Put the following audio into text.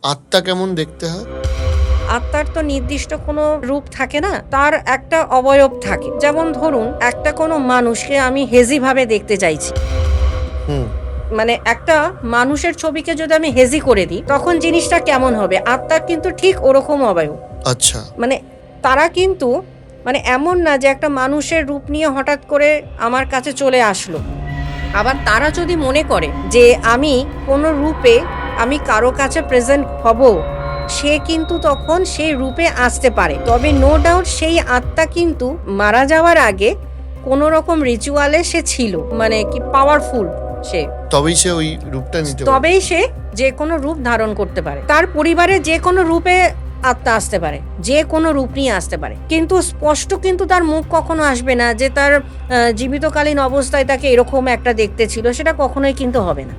আত্মা কেমন দেখতে হয়? আত্মার তো নির্দিষ্ট কোনো রূপ থাকে না, তার একটা অবয়ব থাকে। যেমন ধরুন, একটা কোনো মানুষকে আমি হেজি ভাবে দেখতে চাইছি, হুম। মানে একটা মানুষের ছবিকে যদি আমি হেজি করে দিই, তখন জিনিসটা কেমন হবে? আত্মার কিন্তু ঠিক ওরকম অবয়ব। আচ্ছা। মানে তারা কিন্তু, মানে এমন না যে একটা মানুষের রূপ নিয়ে হঠাৎ করে আমার কাছে চলে আসলো। আবার তারা যদি মনে করে যে আমি কোনো রূপে আমি কারো কাছে প্রেজেন্ট হব, সে কিন্তু তখন সেই রূপে আসতে পারে। তবে নো ডাউট সেই আত্মা কিন্তু মারা যাওয়ার আগে কোনো রকম রিচুয়ালে সে ছিল, মানে কি পাওয়ারফুল সে। তবেই সে ওই রূপটা নিতে পারে। তবেই সে যে কোনো রূপ ধারণ করতে পারে। তার পরিবারের যে কোনো রূপে আত্মা আসতে পারে, যে কোনো রূপ নিয়ে আসতে পারে, কিন্তু স্পষ্ট কিন্তু তার মুখ কখনো আসবে না যে তার জীবিতকালীন অবস্থায় তাকে এরকম একটা দেখতে ছিল, সেটা কখনোই কিন্তু হবে না।